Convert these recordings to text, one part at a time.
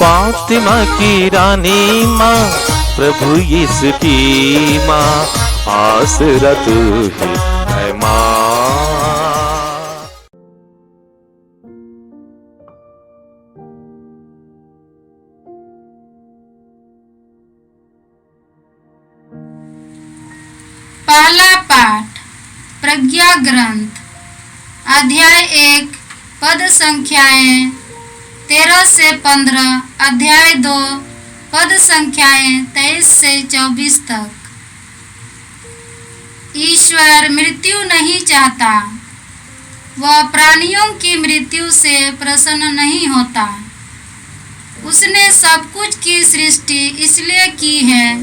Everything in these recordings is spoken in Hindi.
फातिमा की रानी माँ, प्रभु यीशु की माँ, आसरा तू ही है माँ। पहला पाठ प्रज्ञा ग्रंथ अध्याय 1 पद संख्याएं 13 से 15, अध्याय 2 पद संख्याएं 23 से 24 तक। ईश्वर मृत्यु नहीं चाहता, वह प्राणियों की मृत्यु से प्रसन्न नहीं होता। उसने सब कुछ की सृष्टि इसलिए की है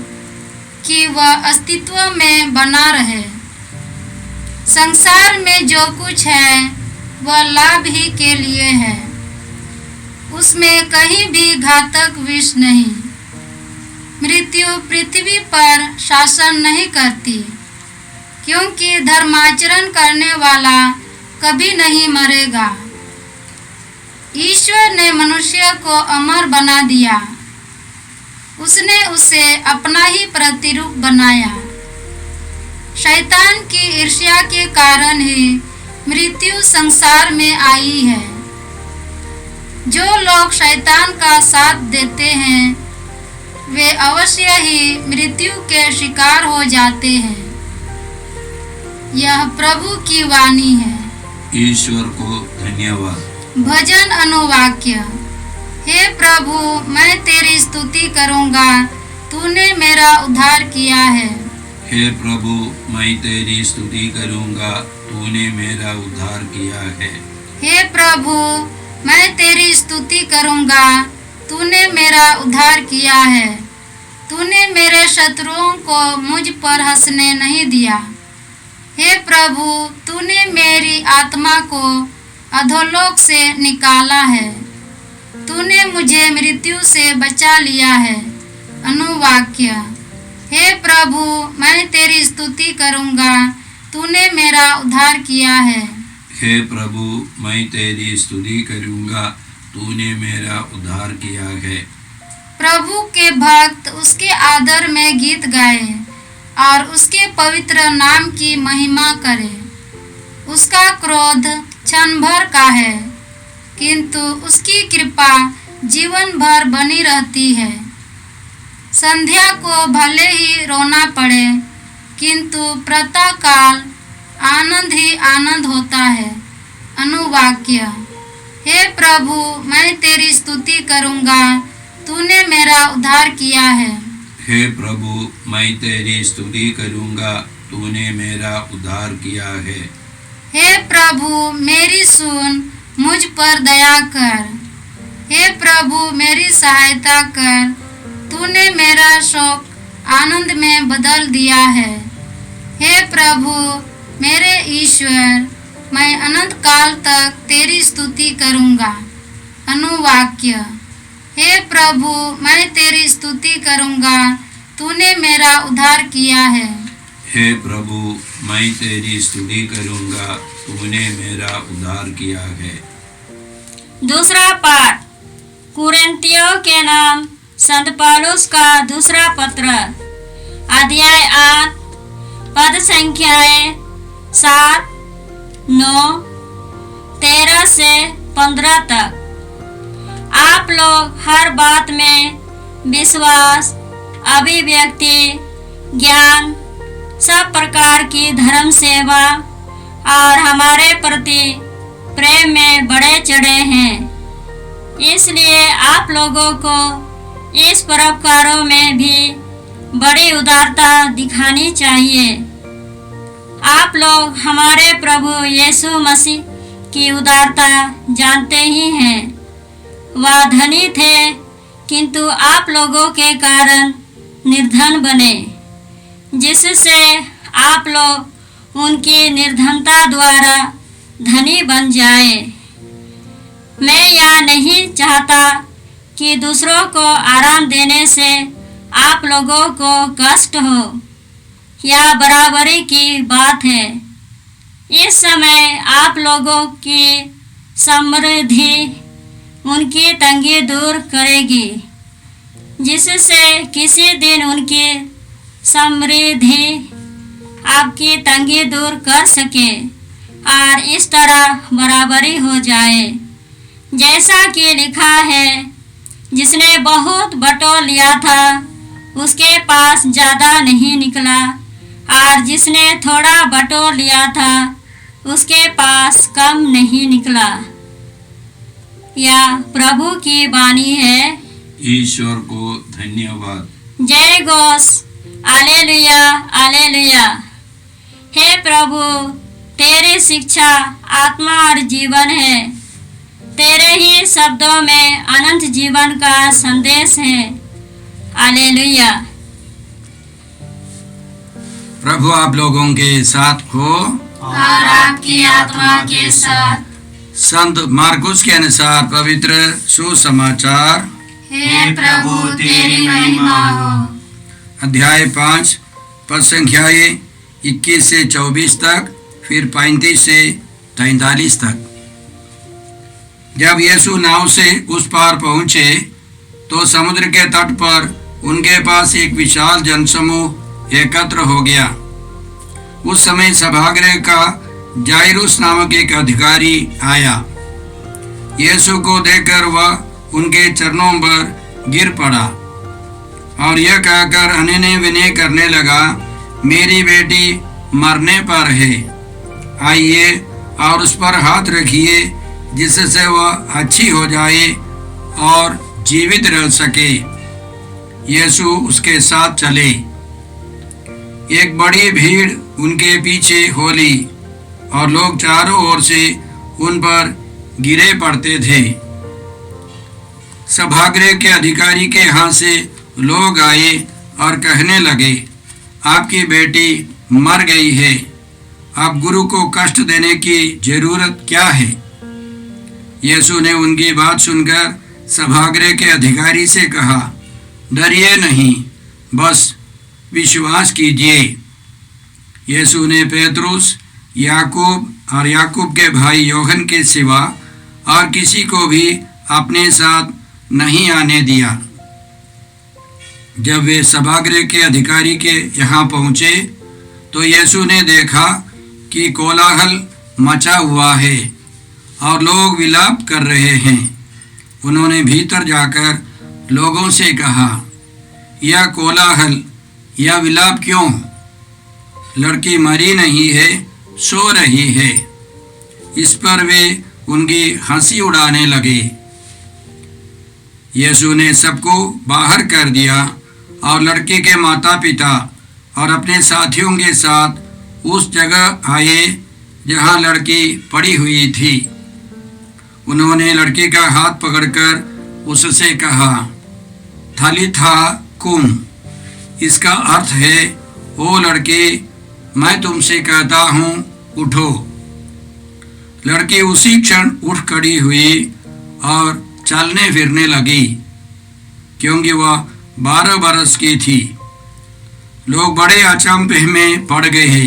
कि वह अस्तित्व में बना रहे। संसार में जो कुछ है वह लाभ ही के लिए है। उसमें कहीं भी घातक विष नहीं। मृत्यु पृथ्वी पर शासन नहीं करती, क्योंकि धर्माचरण करने वाला कभी नहीं मरेगा। ईश्वर ने मनुष्य को अमर बना दिया। उसने उसे अपना ही प्रतिरूप बनाया। शैतान की ईर्ष्या के कारण ही मृत्यु संसार में आई है। जो लोग शैतान का साथ देते हैं वे अवश्य ही मृत्यु के शिकार हो जाते हैं। यह प्रभु की वाणी है। ईश्वर को धन्यवाद। भजन अनुवाक्य। हे प्रभु, मैं तेरी स्तुति करूंगा, तूने मेरा उद्धार किया है। हे प्रभु, मैं तेरी स्तुति करूंगा, तूने मेरा उद्धार किया है। हे प्रभु, मैं तेरी स्तुति करूंगा, तूने मेरा उद्धार किया है। तूने मेरे शत्रुओं को मुझ पर हंसने नहीं दिया। हे प्रभु, तूने मेरी आत्मा को अधोलोक से निकाला है। तूने मुझे मृत्यु से बचा लिया है। अनुवाक्य। हे प्रभु, मैं तेरी स्तुति करूंगा, तूने मेरा उद्धार किया है। हे प्रभु, मैं तेरी स्तुति करूंगा, तूने मेरा उद्धार किया है। प्रभु के भक्त उसके आदर में गीत गाए और उसके पवित्र नाम की महिमा करें। उसका क्रोध क्षण भर का है, किंतु उसकी कृपा जीवन भर बनी रहती है। संध्या को भले ही रोना पड़े, किंतु प्रातःकाल आनंद ही आनंद होता है। अनुवाक्य। हे प्रभु, मैं तेरी स्तुति करूंगा, तूने मेरा उद्धार किया है। हे प्रभु, मैं तेरी स्तुति करूंगा, तूने मेरा उद्धार किया है। हे प्रभु, मेरी सुन, मुझ पर दया कर। हे प्रभु, मेरी सहायता कर। तूने मेरा शोक आनंद में बदल दिया है। हे प्रभु, मेरे ईश्वर, मैं अनंत काल तक तेरी स्तुति करूंगा। अनुवाक्य। हे प्रभु, मैं तेरी स्तुति करूंगा, तूने मेरा उद्धार किया है। हे प्रभु, मैं तेरी स्तुति करूंगा, तूने मेरा उद्धार किया है। दूसरा पाठ कुरिन्थियों के नाम संत पौलुस का दूसरा पत्र, अध्याय 8 पद संख्याएं 7, 9, 13 से 15 तक। आप लोग हर बात में विश्वास, अभिव्यक्ति, ज्ञान, सब प्रकार की धर्म सेवा और हमारे प्रति प्रेम में बढ़े चढ़े हैं। इसलिए आप लोगों को इस परोपकारों में भी बड़ी उदारता दिखानी चाहिए। आप लोग हमारे प्रभु यीशु मसीह की उदारता जानते ही हैं। वह धनी थे, किंतु आप लोगों के कारण निर्धन बने, जिससे आप लोग उनकी निर्धनता द्वारा धनी बन जाए। मैं यह नहीं चाहता कि दूसरों को आराम देने से आप लोगों को कष्ट हो। यह बराबरी की बात है। इस समय आप लोगों की समृद्धि उनकी तंगी दूर करेगी, जिससे किसी दिन उनकी समृद्धि आपकी तंगी दूर कर सके और इस तरह बराबरी हो जाए। जैसा कि लिखा है, जिसने बहुत बटोर लिया था उसके पास ज़्यादा नहीं निकला, और जिसने थोड़ा बटोर लिया था उसके पास कम नहीं निकला। यह प्रभु की वाणी है। ईश्वर को धन्यवाद। जय घोष, हालेलुया हालेलुया। हे प्रभु, तेरी शिक्षा आत्मा और जीवन है। तेरे ही शब्दों में अनंत जीवन का संदेश है। हालेलुया। प्रभु आप लोगों के साथ हो और आपकी आत्मा के साथ। संत मार्कुस के अनुसार पवित्र सुसमाचार, हे प्रभु तेरी महिमा हो। अध्याय 5 पद संख्याएं 21 से 24 तक, फिर 35 से 43 तक। जब यीशु नाव से उस पार पहुंचे तो समुद्र के तट पर उनके पास एक विशाल जनसमूह एकत्र हो गया। उस समय सभागृह का जायरूस नामक एक अधिकारी आया। यीशु को देखकर वह उनके चरणों पर गिर पड़ा और यह कहकर अनुनय विनय करने लगा, मेरी बेटी मरने पर है, आइए और उस पर हाथ रखिए जिससे वह अच्छी हो जाए और जीवित रह सके। यीशु उसके साथ चले। एक बड़ी भीड़ उनके पीछे हो ली और लोग चारों ओर से उन पर गिरे पड़ते थे। सभागृह के अधिकारी के यहाँ से लोग आए और कहने लगे, आपकी बेटी मर गई है, अब गुरु को कष्ट देने की जरूरत क्या है? यीशु ने उनकी बात सुनकर सभागृह के अधिकारी से कहा, डरिए नहीं, बस विश्वास कीजिए। यीशु ने पेतरुस, याकूब और याकूब के भाई योहन के सिवा और किसी को भी अपने साथ नहीं आने दिया। जब वे सभागृह के अधिकारी के यहाँ पहुँचे तो यीशु ने देखा कि कोलाहल मचा हुआ है और लोग विलाप कर रहे हैं। उन्होंने भीतर जाकर लोगों से कहा, यह कोलाहल, यह विलाप क्यों? लड़की मरी नहीं है, सो रही है। इस पर वे उनकी हंसी उड़ाने लगे। यीशु ने सबको बाहर कर दिया और लड़के के माता पिता और अपने साथियों के साथ उस जगह आए जहां लड़की पड़ी हुई थी। उन्होंने लड़के का हाथ पकड़कर उससे कहा, थालिथा कुम। इसका अर्थ है, ओ लड़के, मैं तुमसे कहता हूँ, उठो। लड़की उसी क्षण उठ खड़ी हुई और चलने फिरने लगी, क्योंकि वह 12 बरस की थी। लोग बड़े अचंभे में पड़ गए।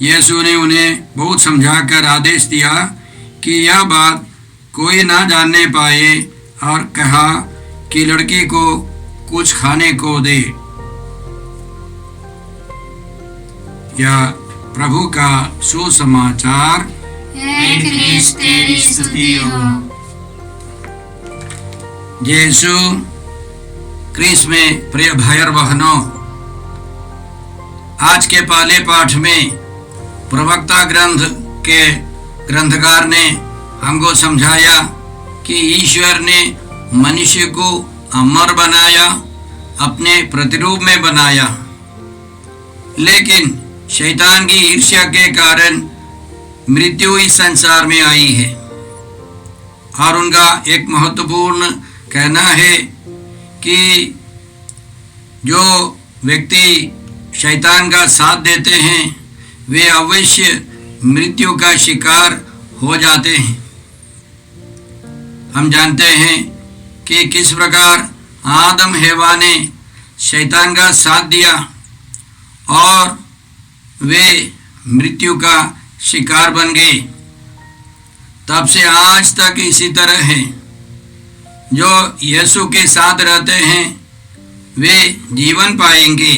यीशु ने उन्हें बहुत समझाकर आदेश दिया कि यह बात कोई ना जानने पाए और कहा कि लड़की को कुछ खाने को दे। यह प्रभु का सुसमाचार। हे ख्रीष्ट तेरी स्तुति हो। यीशु क्रिस में प्रिय भाई और बहनों, आज के पहले पाठ में प्रवक्ता ग्रंथ के ग्रंथकार ने हमको समझाया कि ईश्वर ने मनुष्य को अमर बनाया, अपने प्रतिरूप में बनाया, लेकिन शैतान की ईर्ष्या के कारण मृत्यु इस संसार में आई है। और उनका एक महत्वपूर्ण कहना है कि जो व्यक्ति शैतान का साथ देते हैं वे अवश्य मृत्यु का शिकार हो जाते हैं। हम जानते हैं कि किस प्रकार आदम हव्वा ने शैतान का साथ दिया और वे मृत्यु का शिकार बन गए। तब से आज तक इसी तरह है। जो यीशु के साथ रहते हैं वे जीवन पाएंगे।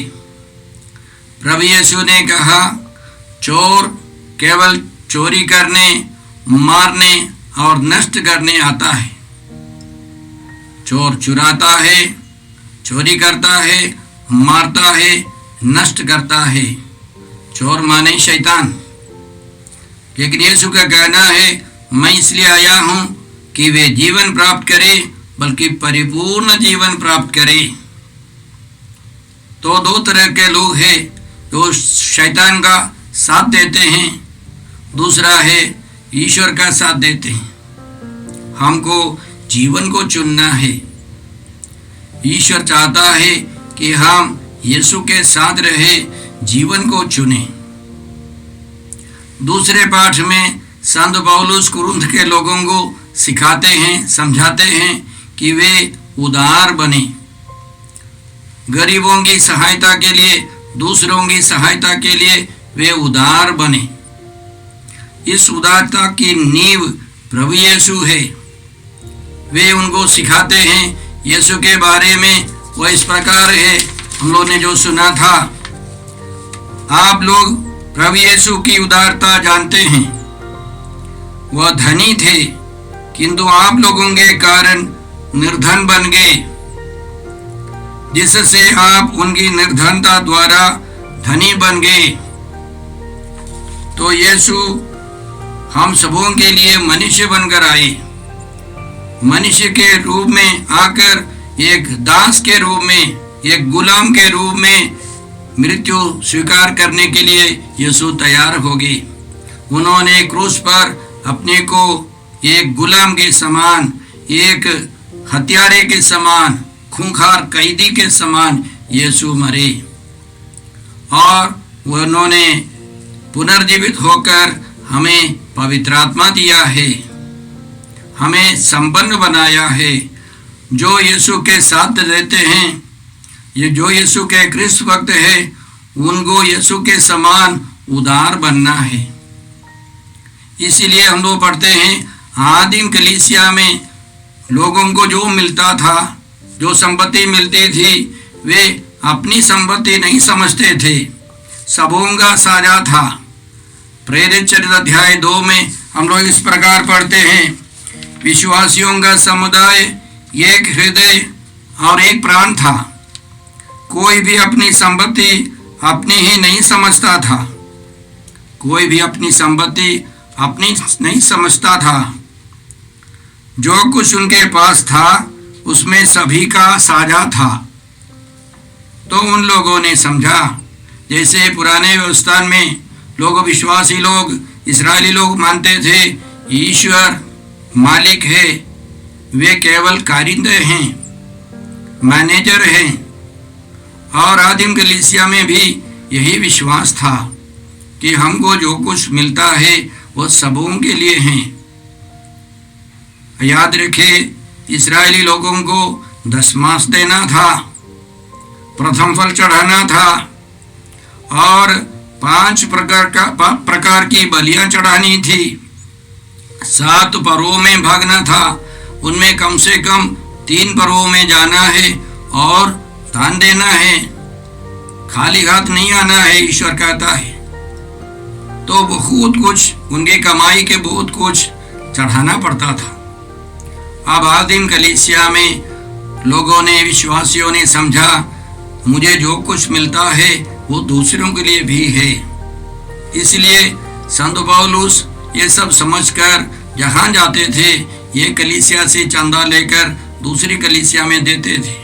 प्रभु यीशु ने कहा, चोर केवल चोरी करने, मारने और नष्ट करने आता है। चोर चुराता है, चोरी करता है, मारता है, नष्ट करता है। चोर माने शैतान। लेकिन यीशु का कहना है, मैं इसलिए आया हूं कि वे जीवन प्राप्त करें, बल्कि परिपूर्ण जीवन प्राप्त करें। तो दो तरह के लोग हैं, जो शैतान का साथ देते हैं, दूसरा है ईश्वर का साथ देते हैं। हमको जीवन को चुनना है। ईश्वर चाहता है कि हम यीशु के साथ रहे, जीवन को चुने। दूसरे पाठ में संत पौलुस कुरिन्थ के लोगों को सिखाते हैं, समझाते हैं कि वे उदार बने। गरीबों की सहायता के लिए, दूसरों की सहायता के लिए वे उदार बने। इस उदारता की नींव प्रभु यीशु है। वे उनको सिखाते हैं। यीशु के बारे में वह इस प्रकार है, हम लोग ने जो सुना था। आप लोग प्रभु यीशु की उदारता जानते हैं। वह धनी थे, किंतु आप लोगों के कारण निर्धन बन गए, जिससे आप उनकी निर्धनता द्वारा धनी बन गए। तो यीशु हम सबों के लिए मनुष्य बनकर आए। मनुष्य के रूप में आकर एक दास के रूप में, एक गुलाम के रूप में मृत्यु स्वीकार करने के लिए यीशु तैयार हो गए। उन्होंने क्रूस पर अपने को एक गुलाम के समान, एक हत्यारे के समान, खूंखार कैदी के समान यीशु मरे, और उन्होंने पुनर्जीवित होकर हमें पवित्र आत्मा दिया है, हमें संपन्न बनाया है। जो यीशु के साथ रहते हैं, ये जो यीशु के ख्रिस्त भक्त है, उनको यीशु के समान उदार बनना है। इसीलिए हम लोग पढ़ते हैं, आदिम कलीसिया में लोगों को जो मिलता था, जो संपत्ति मिलती थी, वे अपनी संपत्ति नहीं समझते थे, सबों का साझा था। प्रेरित चरित्र अध्याय 2 में हम लोग इस प्रकार पढ़ते हैं, विश्वासियों का समुदाय एक हृदय और एक प्राण था। कोई भी अपनी संपत्ति अपनी ही नहीं समझता था। कोई भी अपनी संपत्ति अपनी नहीं समझता था। जो कुछ उनके पास था उसमें सभी का साझा था। तो उन लोगों ने समझा, जैसे पुराने व्यवस्था में लोग, विश्वासी लोग, इस्राएली लोग मानते थे ईश्वर मालिक है, वे केवल कारिंदे हैं, मैनेजर हैं। और आदिम कलीसिया में भी यही विश्वास था कि हमको जो कुछ मिलता है वो सबों के लिए है। याद रखें, इस्राएली लोगों को दशमांश देना था, प्रथम फल चढ़ाना था, और 5 प्रकार की बलियां चढ़ानी थी। 7 पर्वों में भागना था, उनमें कम से कम 3 पर्वों में जाना है और दान देना है। खाली हाथ नहीं आना है, ईश्वर कहता है। तो बहुत कुछ, उनकी कमाई के बहुत कुछ चढ़ाना पड़ता था। अब आदिम कलीसिया में लोगों ने, विश्वासियों ने समझा, मुझे जो कुछ मिलता है वो दूसरों के लिए भी है। इसलिए संत पौलुस ये सब समझकर जहाँ जाते थे, ये कलीसिया से चंदा लेकर दूसरी कलीसिया में देते थे।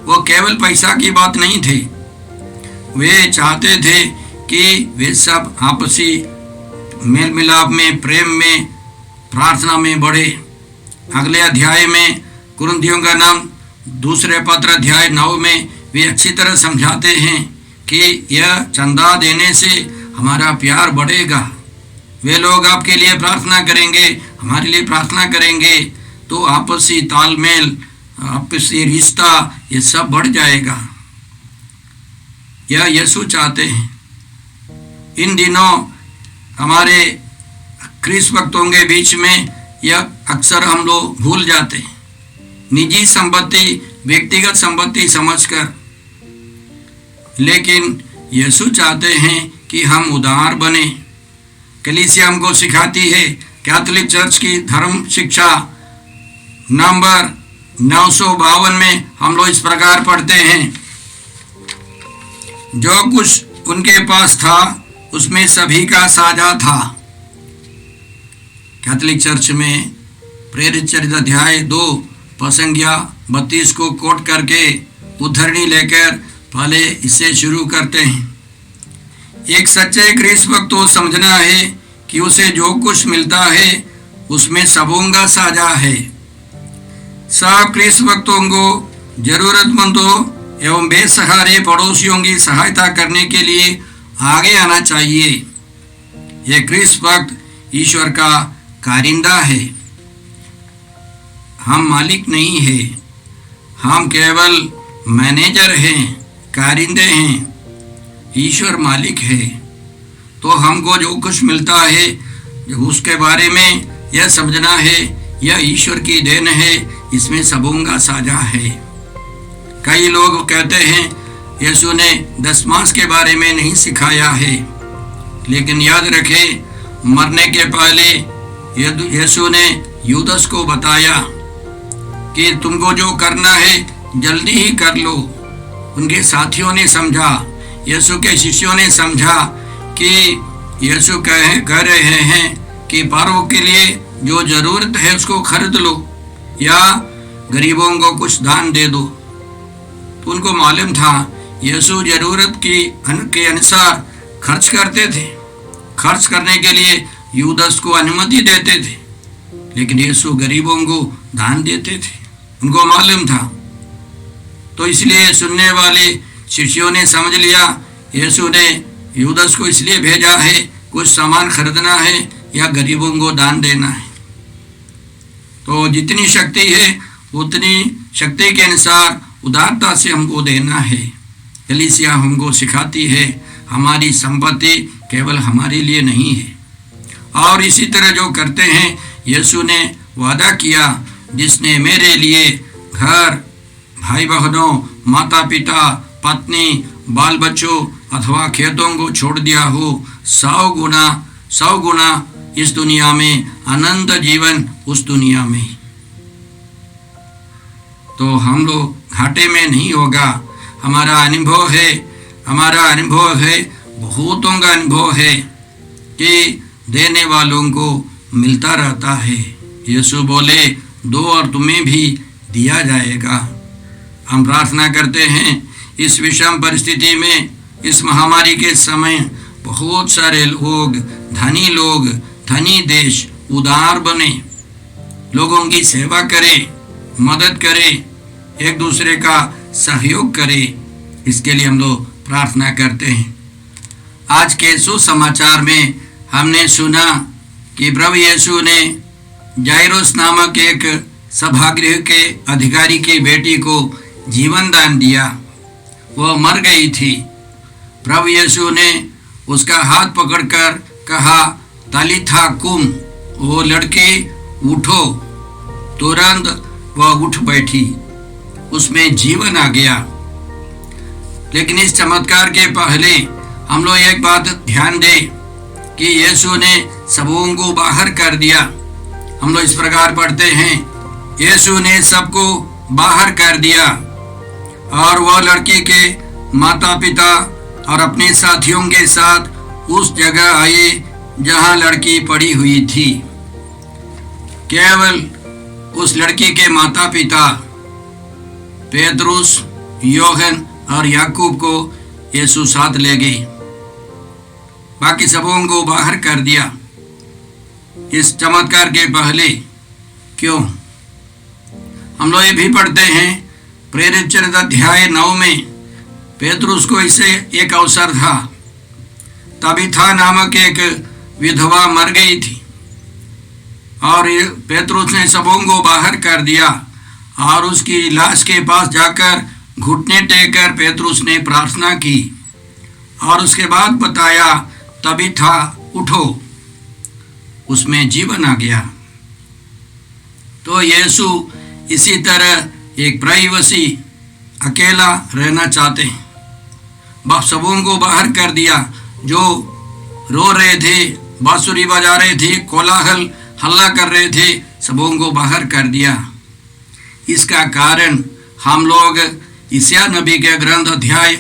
वो केवल पैसा की बात नहीं थी, वे चाहते थे कि वे सब आपसी मेल मिलाप में, प्रेम में, प्रार्थना में बढ़े। अगले अध्याय में कुरिन्थियों का नाम 2 पत्र अध्याय 9 में वे अच्छी तरह समझाते हैं कि यह चंदा देने से हमारा प्यार बढ़ेगा। वे लोग आपके लिए प्रार्थना करेंगे, हमारे लिए प्रार्थना करेंगे, तो आपसी तालमेल, आपसी रिश्ता, ये सब बढ़ जाएगा। यह यीशु चाहते हैं। इन दिनों हमारे ख्रीस भक्तों के बीच में यह अक्सर हम लोग भूल जाते हैं। निजी संपत्ति, व्यक्तिगत संपत्ति समझकर, लेकिन यीशु चाहते हैं कि हम उदार बने। कलीसिया हमको सिखाती है, कैथोलिक चर्च की धर्म शिक्षा नंबर 952 में हम लोग इस प्रकार पढ़ते हैं, जो कुछ उनके पास था उसमें सभी का साझा था। कैथोलिक चर्च में प्रेरित चरित्र अध्याय 2 प्रसंगिया 32 को कोट करके उद्धरणी लेकर पहले इससे शुरू करते हैं। एक सच्चे ख्रीस भक्त को समझना है कि उसे जो कुछ मिलता है उसमें सबों का साझा है। सब ख्रीस भक्तों को जरूरतमंदों एवं बेसहारे पड़ोसियों की सहायता करने के लिए आगे आना चाहिए। यह ख्रीस भक्त ईश्वर का कारिंदा है। हम मालिक नहीं है, हम केवल मैनेजर हैं, कारिंदे हैं। ईश्वर मालिक है, तो हमको जो कुछ मिलता है उसके बारे में यह समझना है, यह ईश्वर की देन है, इसमें सबों का साझा है। कई लोग कहते हैं यीशु ने दशमांश के बारे में नहीं सिखाया है, लेकिन याद रखें मरने के पहले यीशु ने यूदस को बताया कि तुमको जो करना है जल्दी ही कर लो। उनके साथियों ने समझा, यीशु के शिष्यों ने समझा कि यीशु कह रहे हैं कि पारों के लिए जो जरूरत है उसको खरीद लो या गरीबों को कुछ दान दे दो। तो उनको मालूम था यीशु जरूरत के अनुसार खर्च करते थे, खर्च करने के लिए यूदस को अनुमति देते थे, लेकिन यीशु गरीबों को दान देते थे, उनको मालूम था। तो इसलिए सुनने वाले शिष्यों ने समझ लिया यीशु ने यूदस को इसलिए भेजा है, कुछ सामान खरीदना है या गरीबों को दान देना है। तो जितनी शक्ति है उतनी शक्ति के अनुसार उदारता से हमको देना है। कलीसिया हमको सिखाती है हमारी संपत्ति केवल हमारे लिए नहीं है। और इसी तरह जो करते हैं, यीशु ने वादा किया, जिसने मेरे लिए घर, भाई बहनों, माता पिता, पत्नी, बाल बच्चों अथवा खेतों को छोड़ दिया हो, 100 गुना इस दुनिया में, अनंत जीवन उस दुनिया में। तो हम लोग घाटे में नहीं होगा। हमारा अनुभव है, बहुतों का अनुभव है कि देने वालों को मिलता रहता है। यीशु बोले, दो और तुम्हें भी दिया जाएगा। हम प्रार्थना करते हैं इस विषम परिस्थिति में, इस महामारी के समय बहुत सारे लोग, धनी देश उदार बने, लोगों की सेवा करें, मदद करें, एक दूसरे का सहयोग करें। इसके लिए हम लोग प्रार्थना करते हैं। आज के सुसमाचार में हमने सुना कि प्रभु यीशु ने जायरोस नामक एक सभागृह के अधिकारी की बेटी को जीवन दान दिया। वह मर गई थी। प्रभु यीशु ने उसका हाथ पकड़कर कहा, तालिथा कुम, वो लड़की उठो। तुरंत वह उठ बैठी, उसमें जीवन आ गया। लेकिन इस चमत्कार के पहले हम लोग एक बात ध्यान दें कि यीशु ने सबों को बाहर कर दिया। हम लोग इस प्रकार पढ़ते हैं, यीशु ने सबको बाहर कर दिया और वह लड़की के माता पिता और अपने साथियों के साथ उस जगह आए जहां लड़की पड़ी हुई थी। केवल उस लड़की के माता पिता पेतरुस, योहन और याकूब को यीशु साथ ले गए, बाकी सबों को बाहर कर दिया। इस चमत्कार के पहले क्यों? हम लोग ये भी पढ़ते हैं प्रेरित चरित्र अध्याय 9 में, पेतरुस को इसे एक अवसर था। तबीथा नामक एक विधवा मर गई थी और पेतरुस ने सबों को बाहर कर दिया और उसकी लाश के पास जाकर घुटने टेककर पेतरुस ने प्रार्थना की और उसके बाद बताया, तबीथा उठो। उसमें जीवन आ गया। तो यीशु इसी तरह एक प्राइवेसी, अकेला रहना चाहते हैं। सबों को बाहर कर दिया, जो रो रहे थे, बांसुरी बजा रहे थे, कोलाहल हल्ला कर रहे थे, सबों को बाहर कर दिया। इसका कारण हम लोग यशायाह नबी के ग्रंथ अध्याय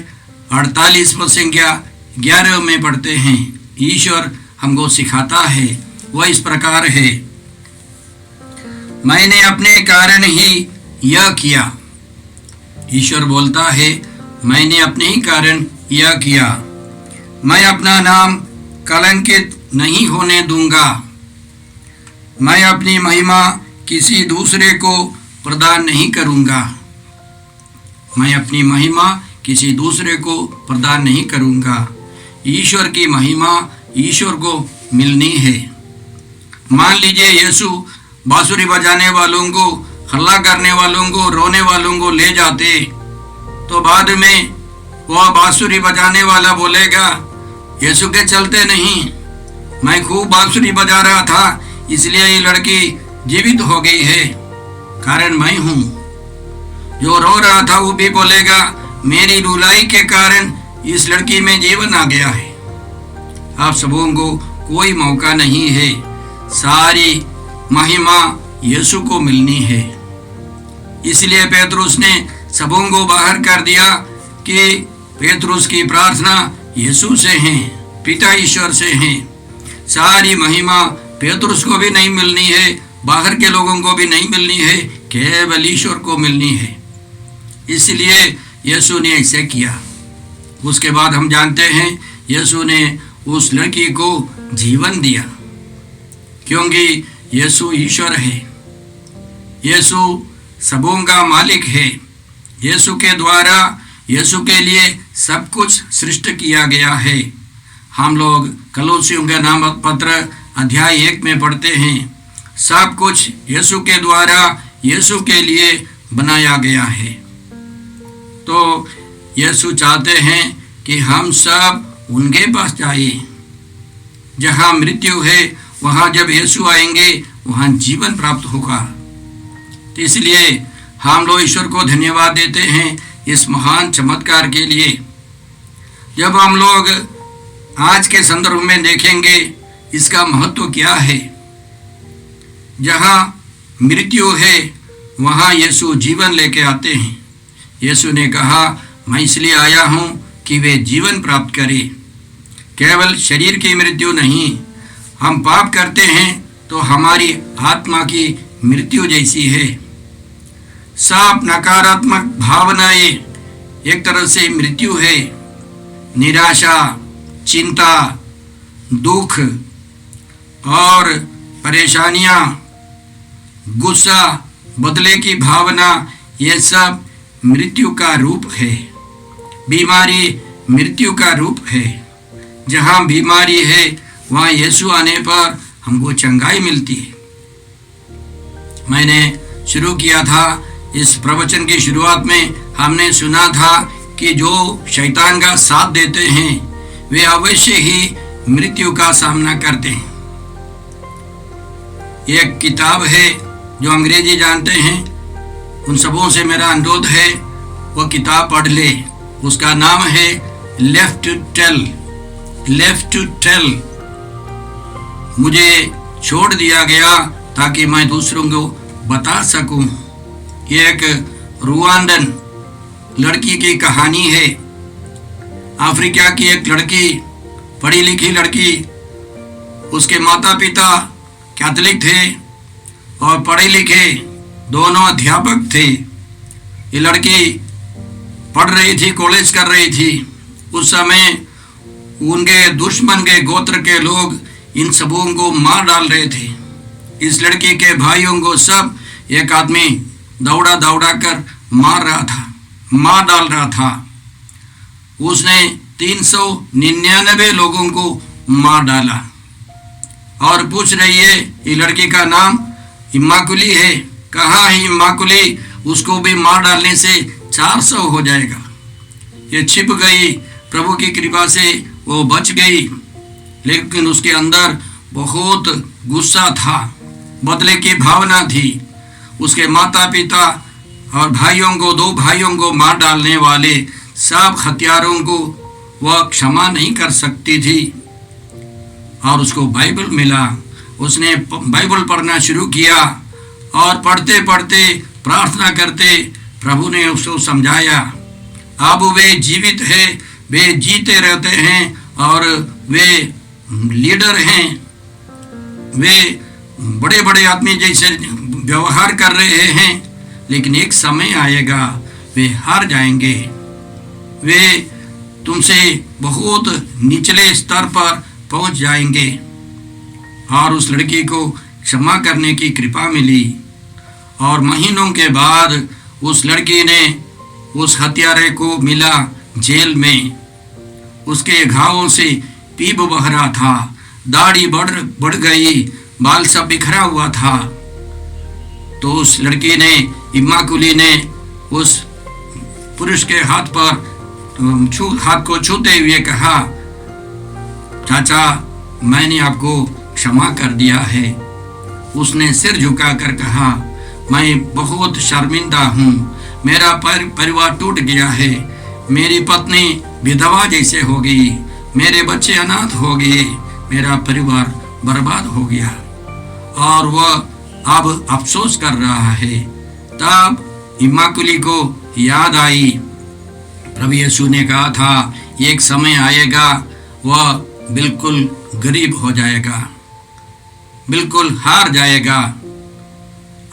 48 संख्या 11 में पढ़ते हैं। ईश्वर हमको सिखाता है, वह इस प्रकार है, मैंने अपने कारण ही यह किया। ईश्वर बोलता है, मैंने अपने ही कारण यह किया। मैं अपना नाम कलंकित नहीं होने दूंगा। मैं अपनी महिमा किसी दूसरे को प्रदान नहीं करूंगा। मैं अपनी महिमा किसी दूसरे को प्रदान नहीं करूंगा। ईश्वर की महिमा ईश्वर को मिलनी है। मान लीजिए यीशु बांसुरी बजाने वालों को, हल्ला करने वालों को, रोने वालों को ले जाते, तो बाद में वह बांसुरी बजाने वाला बोलेगा, यीशु के चलते नहीं, मैं खूब बांसुरी बजा रहा था इसलिए ये लड़की जीवित हो गई है, कारण मैं हूँ। जो रो रहा था वो भी बोलेगा, मेरी रुलाई के कारण इस लड़की में जीवन आ गया है। आप सबों को कोई मौका नहीं है, सारी महिमा यीशु को मिलनी है। इसलिए पेतरुस ने सबों को बाहर कर दिया कि पेतरुस की प्रार्थना यीशु से है, पिता ईश्वर से है। सारी महिमा पेतरुस को भी नहीं मिलनी है, बाहर के लोगों को भी नहीं मिलनी है, केवल ईश्वर को मिलनी है। इसलिए यीशु ने ऐसे किया। उसके बाद हम जानते हैं यीशु ने उस लड़की को जीवन दिया, क्योंकि यीशु ईश्वर है, यीशु सबों का मालिक है। यीशु के द्वारा, यीशु के लिए सब कुछ सृष्टि किया गया है। हम लोग कलोसियों के नाम पत्र अध्याय 1 में पढ़ते हैं, सब कुछ यीशु के द्वारा, यीशु के लिए बनाया गया है। तो यीशु चाहते हैं कि हम सब उनके पास जाए। जहाँ मृत्यु है वहाँ जब यीशु आएंगे वहाँ जीवन प्राप्त होगा। तो इसलिए हम लोग ईश्वर को धन्यवाद देते हैं इस महान चमत्कार के लिए। जब हम लोग आज के संदर्भ में देखेंगे इसका महत्व क्या है। जहाँ मृत्यु है वहाँ यीशु जीवन लेके आते हैं। यीशु ने कहा, मैं इसलिए आया हूँ कि वे जीवन प्राप्त करें, केवल शरीर की मृत्यु नहीं। हम पाप करते हैं तो हमारी आत्मा की मृत्यु जैसी है। सब नकारात्मक भावनाएं एक तरह से मृत्यु है। निराशा, चिंता, दुख और परेशानियां, गुस्सा, बदले की भावना, ये सब मृत्यु का रूप है। बीमारी मृत्यु का रूप है। जहाँ बीमारी है वहाँ यीशु आने पर हमको चंगाई मिलती है। मैंने शुरू किया था, इस प्रवचन की शुरुआत में हमने सुना था कि जो शैतान का साथ देते हैं वे अवश्य ही मृत्यु का सामना करते हैं। एक किताब है जो अंग्रेजी जानते हैं, उन सबों से मेरा अनुरोध है वो किताब पढ़ ले। उसका नाम है left to tell. Left to tell. मुझे छोड़ दिया गया ताकि मैं दूसरों को बता सकूं। ये एक रुवांडन लड़की की कहानी है। अफ्रीका की एक लड़की, पढ़ी लिखी लड़की, उसके माता पिता कैथोलिक थे और पढ़े लिखे दोनों अध्यापक थे। ये लड़की पढ़ रही थी, कॉलेज कर रही थी। उस समय उनके दुश्मन के गोत्र के लोग इन सबों को मार डाल रहे थे। इस लड़की के भाइयों को सब एक आदमी दौड़ा दौड़ा कर मार डाल रहा था। उसने 399 लोगों को मार डाला और पूछ रही है, ये लड़की का नाम इम्माकुली है। कहाँ है इम्माकुली? उसको भी मार डालने से 400 हो जाएगा। ये छिप गई, प्रभु की कृपा से वो बच गई, लेकिन उसके अंदर बहुत गुस्सा था, बदले की भावना थी। उसके माता पिता और भाइयों को, 2 भाइयों को मार डालने वाले सब हत्यारों को वह क्षमा नहीं कर सकती थी। और उसको बाइबल मिला, उसने बाइबल पढ़ना शुरू किया और पढ़ते पढ़ते प्रार्थना करते प्रभु ने उसको समझाया। अब वे जीवित है, वे जीते रहते हैं और वे लीडर हैं, वे बड़े बड़े आदमी जैसे व्यवहार कर रहे हैं, लेकिन एक समय आएगा वे हार जाएंगे, वे तुमसे बहुत निचले स्तर पर पहुंच जाएंगे। और उस लड़की को क्षमा करने की कृपा मिली और महीनों के बाद उस लड़की ने उस हत्यारे को मिला जेल में। उसके घावों से पीप बह रहा था, दाढ़ी बढ़ गई, बाल सब बिखरा हुआ था। तो उस लड़की ने, इम्माकुली ने, उस पुरुष के हाथ को छूते हुए कहा, चाचा मैंने आपको क्षमा कर दिया है। उसने सिर झुकाकर कहा, मैं बहुत शर्मिंदा हूँ, मेरा परिवार टूट गया है, मेरी पत्नी विधवा जैसे हो गई, मेरे बच्चे अनाथ हो गए, मेरा परिवार बर्बाद हो गया। और वह अब अफसोस कर रहा है। तब इम्माकुली को याद आई, प्रभु यीशु ने कहा था एक समय आएगा वह बिल्कुल गरीब हो जाएगा, बिल्कुल हार जाएगा।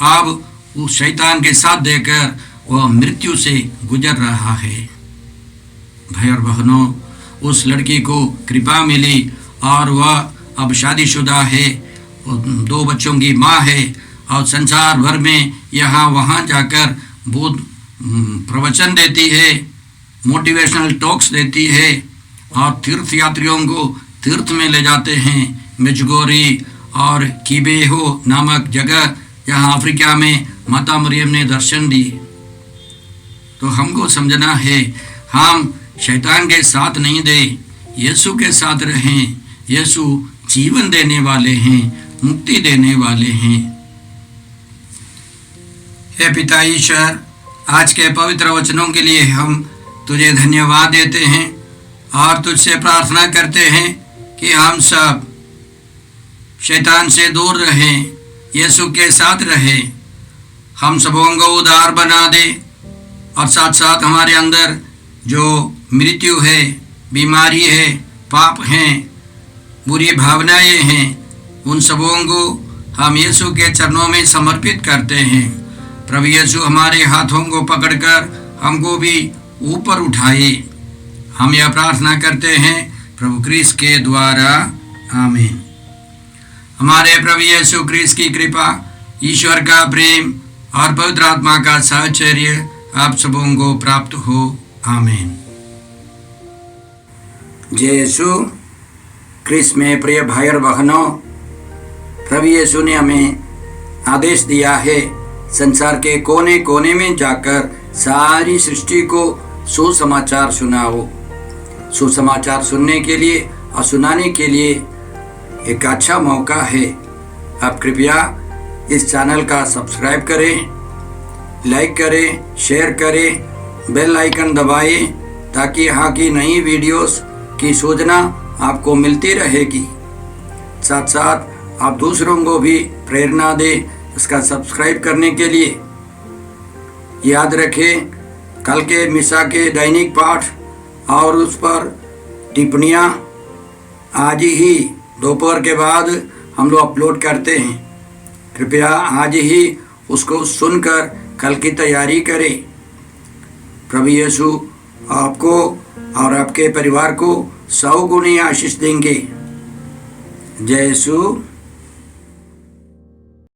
अब उस शैतान के साथ देकर वह मृत्यु से गुजर रहा है। भाई और बहनों, उस लड़की को कृपा मिली और वह अब शादीशुदा है, 2 बच्चों की माँ है और संसार भर में यहाँ वहाँ जाकर बहुत प्रवचन देती है, मोटिवेशनल टॉक्स देती है और तीर्थ यात्रियों को तीर्थ में ले जाते हैं। मेजुगोरी और कीबेहो नामक जगह जहाँ अफ्रीका में माता मरियम ने दर्शन दी। तो हमको समझना है, हम शैतान के साथ नहीं दे, यीशु के साथ रहें। यीशु जीवन देने वाले हैं, मुक्ति देने वाले हैं। हे पिता ईश्वर, आज के पवित्र वचनों के लिए हम तुझे धन्यवाद देते हैं और तुझसे प्रार्थना करते हैं कि हम सब शैतान से दूर रहें, यीशु के साथ रहें। हम सबों को उदार बना दे और साथ साथ हमारे अंदर जो मृत्यु है, बीमारी है, पाप हैं, बुरी भावनाएं हैं, उन सबों को हम यीशु के चरणों में समर्पित करते हैं। प्रभु यीशु हमारे हाथों को पकड़कर हमको भी ऊपर उठाए। हम यह प्रार्थना करते हैं प्रभु क्रिस्त के द्वारा, आमीन। हमारे प्रभु यीशु क्रिस्त की कृपा, ईश्वर का प्रेम और पवित्र आत्मा का साहचर्य आप सबों को प्राप्त हो, आमीन। जय यीशु क्रिस्त में प्रिय भाई और बहनों, प्रभु यीशु ने हमें आदेश दिया है संसार के कोने कोने में जाकर सारी सृष्टि को सुसमाचार सुनाओ। सुसमाचार सुनने के लिए और सुनाने के लिए एक अच्छा मौका है। आप कृपया इस चैनल का सब्सक्राइब करें, लाइक करें, शेयर करें, बेल आइकन दबाएं ताकि यहाँ की नई वीडियोस की सूचना आपको मिलती रहेगी। साथ साथ आप दूसरों को भी प्रेरणा दें इसका सब्सक्राइब करने के लिए। याद रखें, कल के मिसा के दैनिक पाठ और उस पर टिप्पणियाँ आज ही दोपहर के बाद हम लोग अपलोड करते हैं। कृपया आज ही उसको सुनकर कल की तैयारी करें। प्रभु यीशु आपको और आपके परिवार को 100 गुनी आशीष देंगे। जय यीशु।